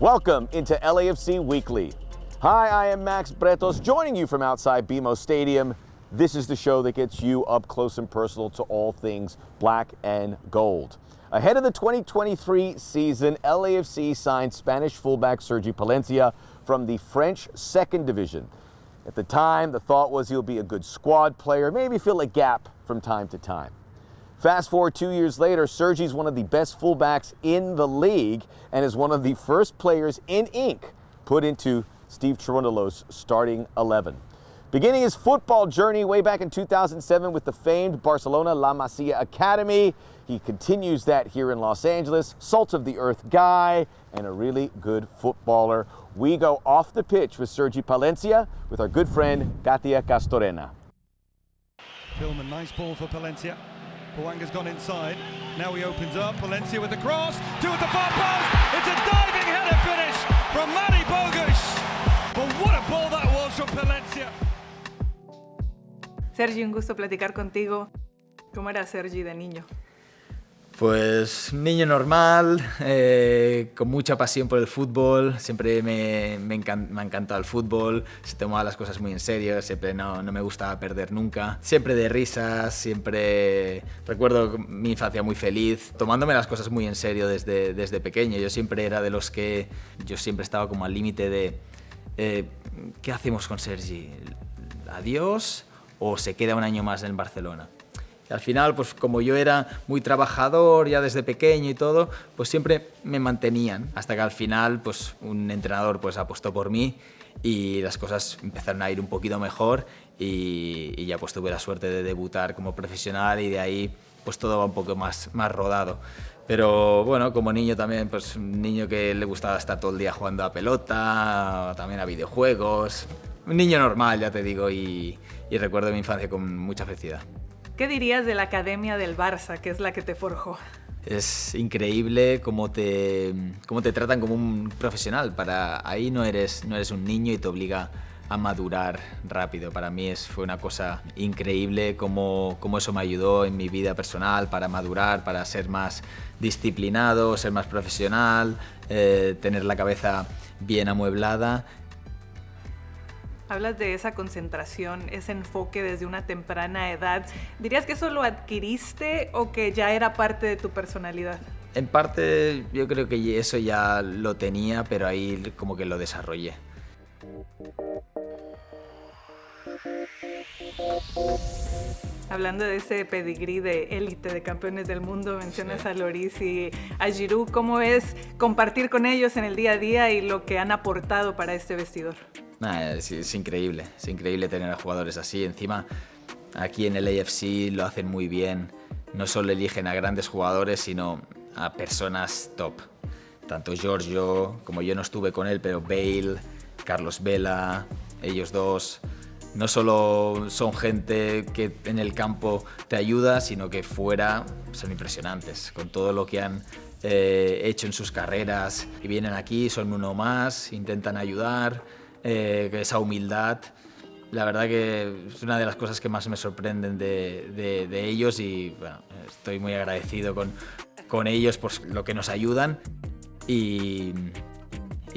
Welcome into LAFC Weekly. Hi, I am Max Bretos, joining you from outside BMO Stadium. This is the show that gets you up close and personal to all things black and gold. Ahead of the 2023 season, LAFC signed Spanish fullback Sergi Palencia from the French Second Division. At the time, the thought was he'll be a good squad player, maybe fill a gap from time to time. Fast forward 2 years later, Sergi's one of the best fullbacks in the league and is one of the first players in ink put into Steve Cherundolo's starting 11. Beginning his football journey way back in 2007 with the famed Barcelona La Masia Academy, he continues that here in Los Angeles, salt of the earth guy and a really good footballer. We go off the pitch with Sergi Palencia with our good friend Katia Castorena. Tillman, nice ball for Palencia. Boanga's gone inside. Now he opens up. Palencia with the cross. Two at the far post. It's a diving header finish from Matty Bogusz. But what a ball that was from Palencia. Sergi, un gusto platicar contigo. ¿Cómo era Sergi de niño? Pues niño normal, con mucha pasión por el fútbol, siempre me ha encantado el fútbol, se tomaba las cosas muy en serio, siempre no me gustaba perder nunca, siempre de risas, siempre recuerdo mi infancia muy feliz, tomándome las cosas muy en serio desde pequeño. Yo siempre era de los que, yo siempre estaba como al límite de ¿qué hacemos con Sergi? ¿Adiós o se queda un año más en Barcelona? Al final, pues como yo era muy trabajador ya desde pequeño y todo, pues siempre me mantenían. Hasta que al final, pues un entrenador pues apostó por mí y las cosas empezaron a ir un poquito mejor y ya pues tuve la suerte de debutar como profesional y de ahí pues todo va un poco más rodado. Pero bueno, como niño también, pues un niño que le gustaba estar todo el día jugando a pelota, también a videojuegos. Un niño normal, ya te digo, y recuerdo mi infancia con mucha felicidad. ¿Qué dirías de la academia del Barça, que es la que te forjó? Es increíble cómo te tratan como un profesional. Ahí no eres un niño y te obliga a madurar rápido. Para mí fue una cosa increíble cómo eso me ayudó en mi vida personal para madurar, para ser más disciplinado, ser más profesional, tener la cabeza bien amueblada. Hablas de esa concentración, ese enfoque desde una temprana edad. ¿Dirías que eso lo adquiriste o que ya era parte de tu personalidad? En parte yo creo que eso ya lo tenía, pero ahí como que lo desarrollé. Hablando de ese pedigrí de élite, de campeones del mundo, mencionas a Lloris y a Giroud. ¿Cómo es compartir con ellos en el día a día y lo que han aportado para este vestidor? Es increíble tener a jugadores así. Encima, aquí en el LAFC lo hacen muy bien. No solo eligen a grandes jugadores, sino a personas top. Tanto Giorgio, como yo no estuve con él, pero Bale, Carlos Vela, ellos dos. No solo son gente que en el campo te ayuda, sino que fuera son impresionantes. Con todo lo que han hecho en sus carreras. Y vienen aquí, son uno más, intentan ayudar. Esa humildad, la verdad que es una de las cosas que más me sorprenden de ellos y bueno, estoy muy agradecido con ellos por lo que nos ayudan y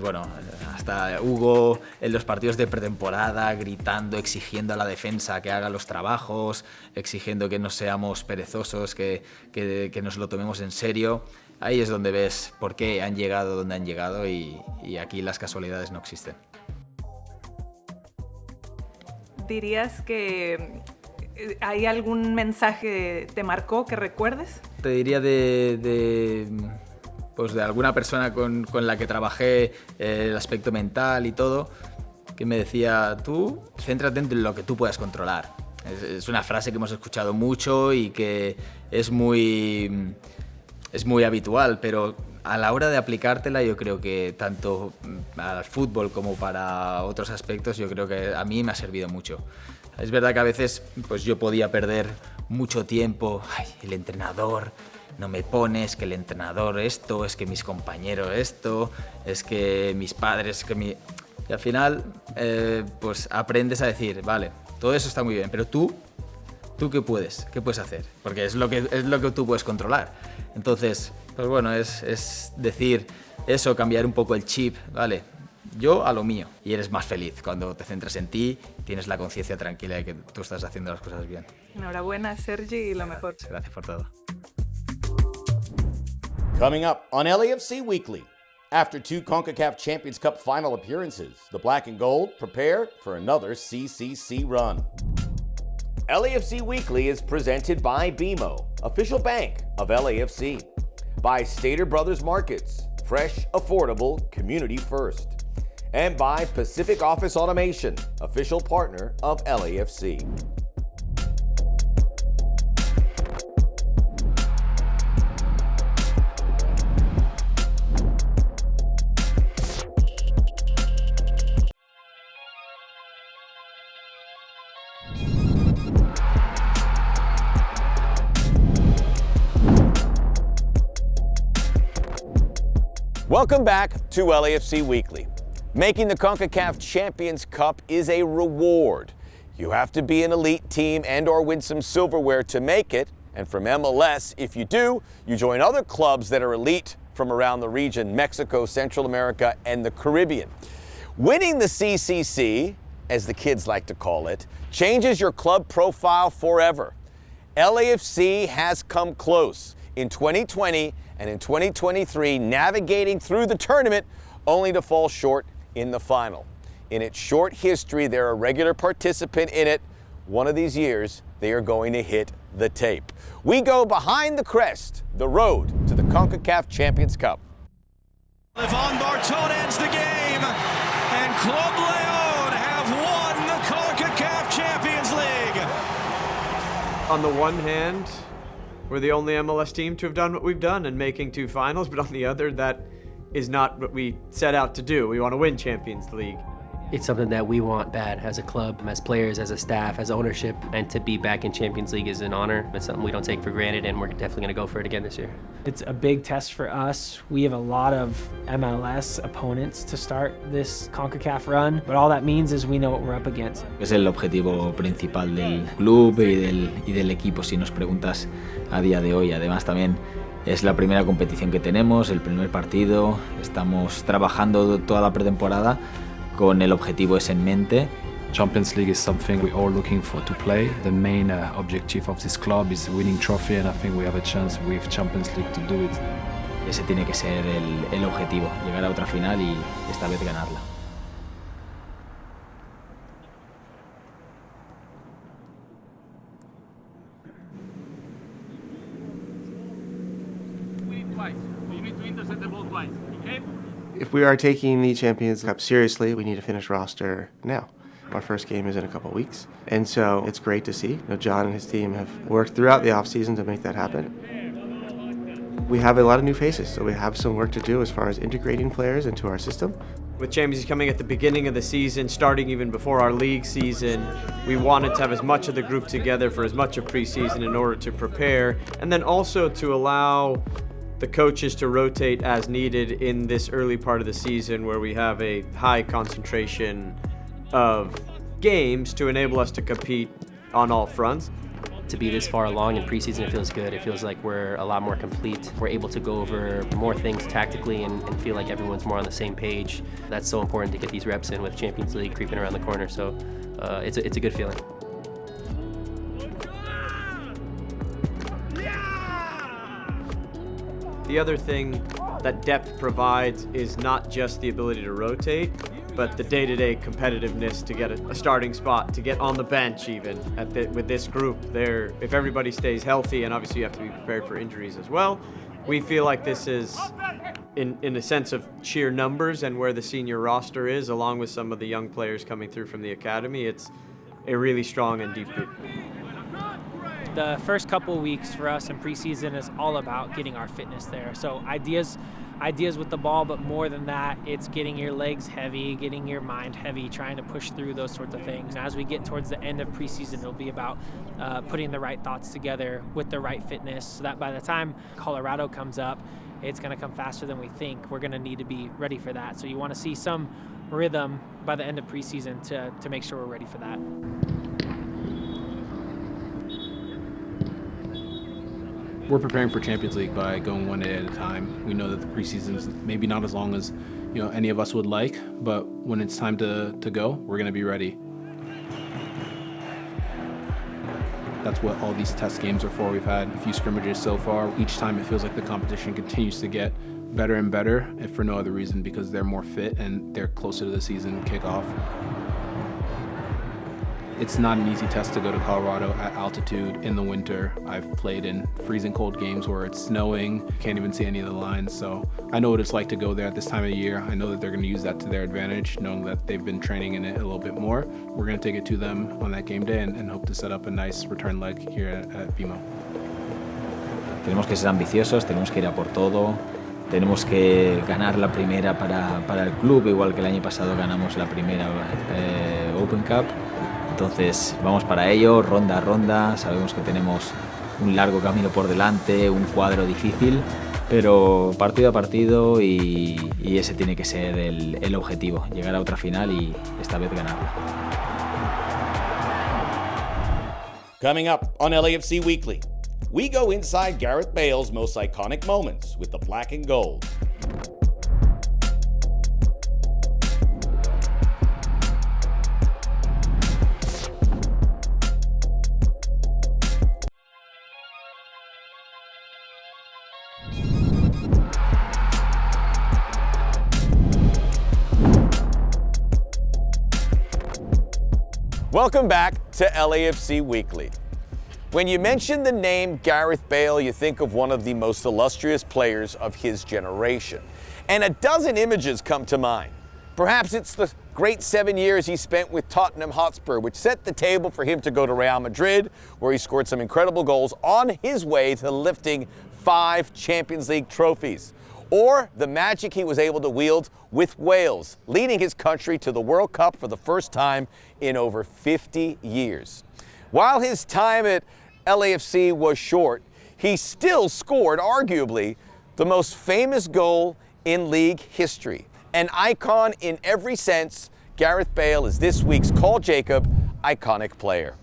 bueno, hasta Hugo en los partidos de pretemporada gritando, exigiendo a la defensa que haga los trabajos, exigiendo que no seamos perezosos, que nos lo tomemos en serio. Ahí es donde ves por qué han llegado donde han llegado y aquí las casualidades no existen. ¿Dirías que hay algún mensaje que te marcó que recuerdes? Te diría de alguna persona con la que trabajé el aspecto mental y todo, que me decía, tú céntrate en lo que tú puedas controlar. Es una frase que hemos escuchado mucho y que es muy habitual, pero a la hora de aplicártela yo creo que tanto al fútbol como para otros aspectos yo creo que a mí me ha servido mucho. Es verdad que a veces pues yo podía perder mucho tiempo, el entrenador no me pone, es que el entrenador esto, es que mis compañeros esto, es que mis padres, Y al final pues aprendes a decir, vale, todo eso está muy bien, pero tú ¿qué puedes hacer? Porque es lo que tú puedes controlar. Entonces, Pues bueno, es decir eso, cambiar un poco el chip, ¿vale? Yo a lo mío. Y eres más feliz cuando te centras en ti, tienes la conciencia tranquila de que tú estás haciendo las cosas bien. Enhorabuena, Sergi, y lo mejor. Gracias por todo. Coming up on LAFC Weekly. After 2 CONCACAF Champions Cup final appearances, the Black and Gold prepare for another CCC run. LAFC Weekly is presented by BMO, official bank of LAFC. By Stater Brothers Markets, fresh, affordable, community first. And by Pacific Office Automation, official partner of LAFC. Welcome back to LAFC Weekly. Making the CONCACAF Champions Cup is a reward. You have to be an elite team and or win some silverware to make it. And from MLS, if you do, you join other clubs that are elite from around the region, Mexico, Central America, and the Caribbean. Winning the CCC, as the kids like to call it, changes your club profile forever. LAFC has come close in 2020 and in 2023, navigating through the tournament only to fall short in the final. In its short history, they're a regular participant in it. One of these years, they are going to hit the tape. We go behind the crest, the road to the CONCACAF Champions Cup. Levan Barton ends the game, and Club Leon have won the CONCACAF Champions League. On the one hand, we're the only MLS team to have done what we've done and making 2 finals, but on the other, that is not what we set out to do. We want to win Champions League. It's something that we want bad as a club, as players, as a staff, as ownership, and to be back in Champions League is an honor. It's something we don't take for granted, and we're definitely going to go for it again this year. It's a big test for us. We have a lot of MLS opponents to start this CONCACAF run, but all that means is we know what we're up against. Es el objetivo principal del club y del equipo, si nos preguntas a día de hoy. Además también es la primera competición que tenemos, el primer partido. Estamos trabajando toda la pretemporada con el objetivo ese en mente. Champions League is something we're all looking for to play. The main objective of this club is winning trophy, and I think we have a chance with Champions League to do it. Ese tiene que ser el objetivo, llegar a otra final y esta vez ganarla. If we are taking the Champions Cup seriously, we need to finish roster now. Our first game is in a couple of weeks. And so it's great to see. John and his team have worked throughout the offseason to make that happen. We have a lot of new faces, so we have some work to do as far as integrating players into our system. With Champions coming at the beginning of the season, starting even before our league season, we wanted to have as much of the group together for as much of preseason in order to prepare, and then also to allow the coaches to rotate as needed in this early part of the season where we have a high concentration of games to enable us to compete on all fronts. To be this far along in preseason, it feels good. It feels like we're a lot more complete. We're able to go over more things tactically and feel like everyone's more on the same page. That's so important to get these reps in with Champions League creeping around the corner. So it's a good feeling. The other thing that depth provides is not just the ability to rotate, but the day-to-day competitiveness to get a starting spot, to get on the bench even with this group. If everybody stays healthy, and obviously you have to be prepared for injuries as well, we feel like this is, in a sense of sheer numbers and where the senior roster is, along with some of the young players coming through from the academy, it's a really strong and deep group. The first couple weeks for us in preseason is all about getting our fitness there. So ideas with the ball, but more than that, it's getting your legs heavy, getting your mind heavy, trying to push through those sorts of things. And as we get towards the end of preseason, it'll be about putting the right thoughts together with the right fitness so that by the time Colorado comes up, it's going to come faster than we think. We're going to need to be ready for that. So you want to see some rhythm by the end of preseason to make sure we're ready for that. We're preparing for Champions League by going one day at a time. We know that the preseason's maybe not as long as any of us would like, but when it's time to go, we're going to be ready. That's what all these test games are for. We've had a few scrimmages so far. Each time it feels like the competition continues to get better and better, if for no other reason because they're more fit and they're closer to the season kickoff. It's not an easy test to go to Colorado at altitude in the winter. I've played in freezing cold games where it's snowing, can't even see any of the lines, so I know what it's like to go there at this time of the year. I know that they're going to use that to their advantage, knowing that they've been training in it a little bit more. We're going to take it to them on that game day and hope to set up a nice return leg here at BMO. Tenemos que ser ambiciosos, tenemos que ir a por todo. Tenemos que ganar la primera para el club, igual que el año pasado ganamos la primera Open Cup. Entonces vamos para ello, ronda a ronda. Sabemos que tenemos un largo camino por delante, un cuadro difícil, pero partido a partido y ese tiene que ser el objetivo, llegar a otra final y esta vez ganarla. Coming up on LAFC Weekly, we go inside Gareth Bale's most iconic moments with the black and gold. Welcome back to LAFC Weekly. When you mention the name Gareth Bale, you think of one of the most illustrious players of his generation. And a dozen images come to mind. Perhaps it's the great 7 years he spent with Tottenham Hotspur, which set the table for him to go to Real Madrid, where he scored some incredible goals on his way to lifting 5 Champions League trophies. Or the magic he was able to wield with Wales, leading his country to the World Cup for the first time in over 50 years. While his time at LAFC was short, he still scored arguably the most famous goal in league history. An icon in every sense, Gareth Bale is this week's Call Jacob Iconic Player.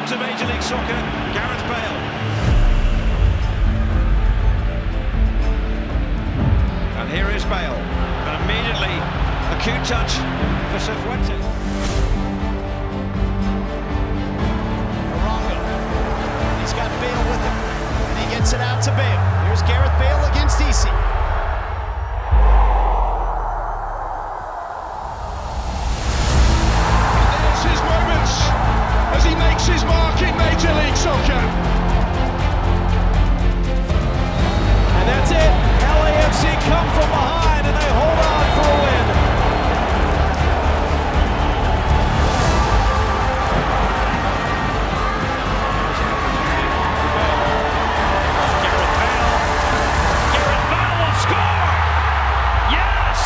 To Major League Soccer, Gareth Bale. And here is Bale. And immediately a cute touch for Cifuentes. Arongo. He's got Bale with him. And he gets it out to Bale. Here's Gareth Bale against Isi. As he makes his mark in Major League Soccer. And that's it. LAFC come from behind and they hold on for a win. Gareth Bale will score! Yes!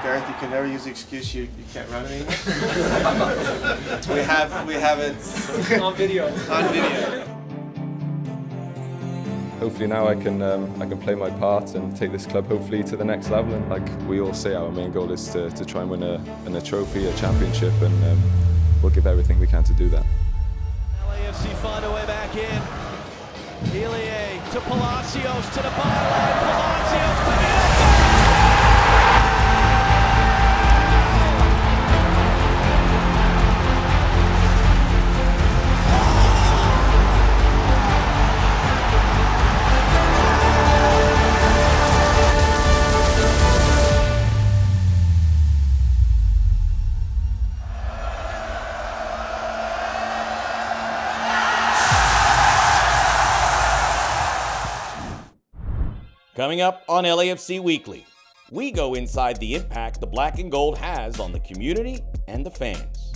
Gareth, you can never use the excuse you can't run anymore. we have it On video. on video. Hopefully now I can play my part and take this club hopefully to the next level. And like we all say, our main goal is to try and win a trophy, a championship, and we'll give everything we can to do that. LAFC find a way back in. Elie to Palacios to the byline. Palacios to the Coming up on LAFC Weekly, we go inside the impact the black and gold has on the community and the fans.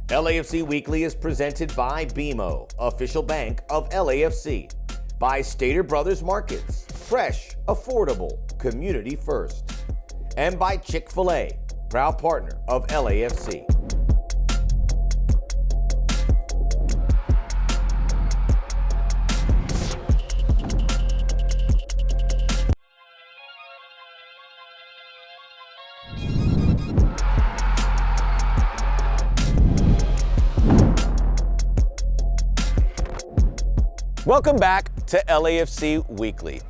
LAFC Weekly is presented by BMO, official bank of LAFC, by Stater Brothers Markets, fresh, affordable, community first. And by Chick-fil-A, proud partner of LAFC. Welcome back to LAFC Weekly.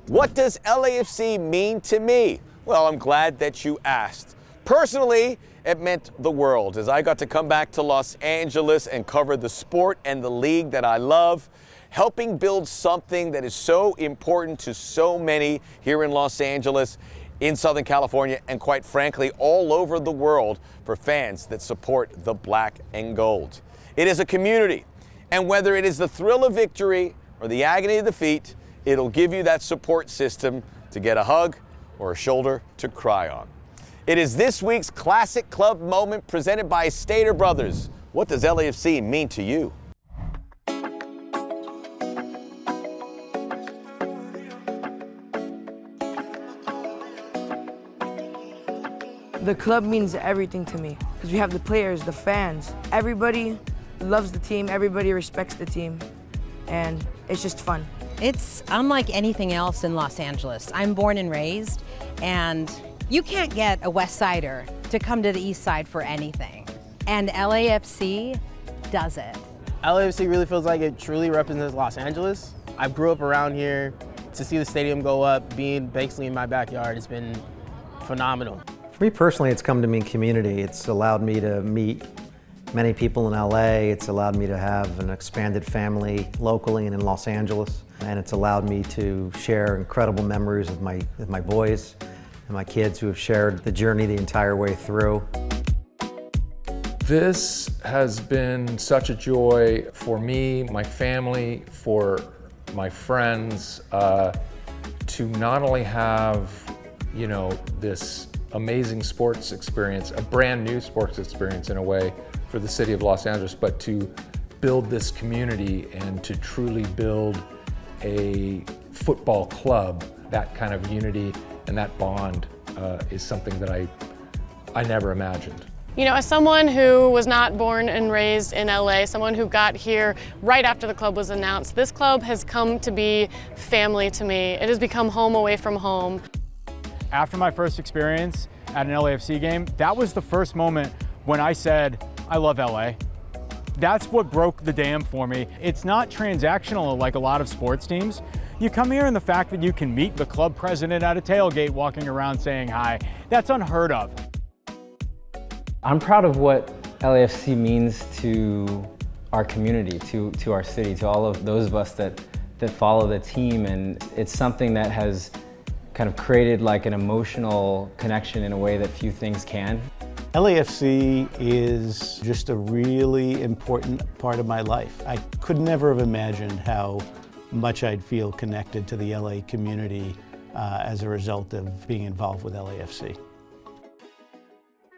What does LAFC mean to me? Well, I'm glad that you asked. Personally, it meant the world as I got to come back to Los Angeles and cover the sport and the league that I love, helping build something that is so important to so many here in Los Angeles, in Southern California, and quite frankly, all over the world for fans that support the black and gold. It is a community. And whether it is the thrill of victory or the agony of defeat, it'll give you that support system to get a hug or a shoulder to cry on. It is this week's Classic Club Moment presented by Stater Brothers. What does LAFC mean to you? The club means everything to me because we have the players, the fans, everybody loves the team, everybody respects the team, and it's just fun. It's unlike anything else in Los Angeles. I'm born and raised, and you can't get a West Sider to come to the East Side for anything. And LAFC does it. LAFC really feels like it truly represents Los Angeles. I grew up around here. To see the stadium go up, being basically in my backyard, it's been phenomenal. For me personally, it's come to mean community. It's allowed me to meet many people in LA. It's allowed me to have an expanded family locally and in Los Angeles. And it's allowed me to share incredible memories with my boys and my kids who have shared the journey the entire way through. This has been such a joy for me, my family, for my friends, to not only have, this amazing sports experience, a brand new sports experience in a way, for the city of Los Angeles, but to build this community and to truly build a football club. That kind of unity and that bond is something that I never imagined. As someone who was not born and raised in LA, someone who got here right after the club was announced, this club has come to be family to me. It has become home away from home. After my first experience at an LAFC game, that was the first moment when I said, I love LA. That's what broke the dam for me. It's not transactional like a lot of sports teams. You come here and the fact that you can meet the club president at a tailgate walking around saying hi, that's unheard of. I'm proud of what LAFC means to our community, to our city, to all of those of us that follow the team, and it's something that has kind of created like an emotional connection in a way that few things can. LAFC is just a really important part of my life. I could never have imagined how much I'd feel connected to the LA community as a result of being involved with LAFC.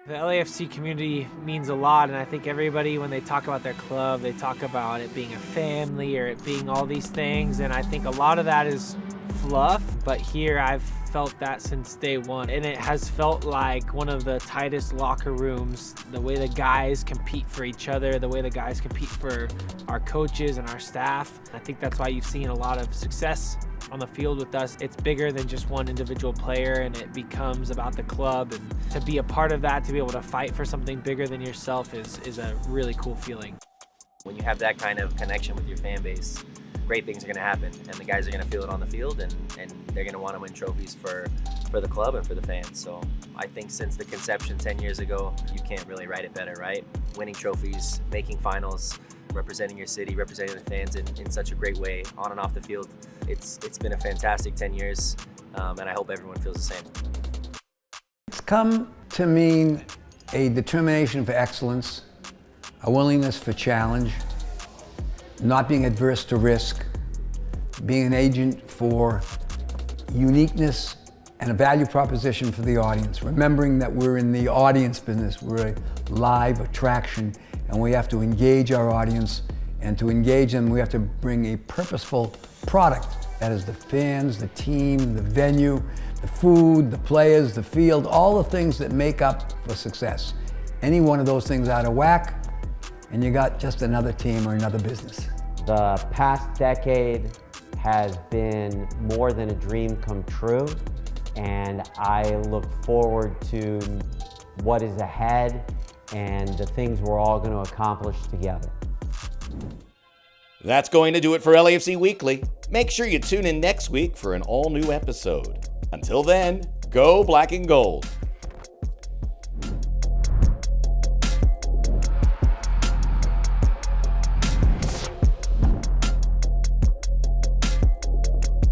The LAFC community means a lot, and I think everybody, when they talk about their club, they talk about it being a family or it being all these things, and I think a lot of that is fluff, but here I've felt that since day one, and it has felt like one of the tightest locker rooms. The way the guys compete for each other, the way the guys compete for our coaches and our staff. I think that's why you've seen a lot of success on the field with us. It's bigger than just one individual player, and it becomes about the club, and to be a part of that, to be able to fight for something bigger than yourself is a really cool feeling. When you have that kind of connection with your fan base, great things are going to happen, and the guys are going to feel it on the field, and they're going to want to win trophies for the club and for the fans. So I think since the conception 10 years ago, you can't really write it better, right? Winning trophies, making finals, representing your city, representing the fans in such a great way, on and off the field. It's been a fantastic 10 years, and I hope everyone feels the same. It's come to mean a determination for excellence, a willingness for challenge, not being adverse to risk, being an agent for uniqueness and a value proposition for the audience, remembering that we're in the audience business, we're a live attraction, and we have to engage our audience, and to engage them, we have to bring a purposeful product That is the fans, the team, the venue, the food, the players, the field, all the things that make up for success. Any one of those things out of whack, and you got just another team or another business. The past decade has been more than a dream come true, and I look forward to what is ahead and the things we're all going to accomplish together. That's going to do it for LAFC Weekly. Make sure you tune in next week for an all-new episode. Until then, go black and gold.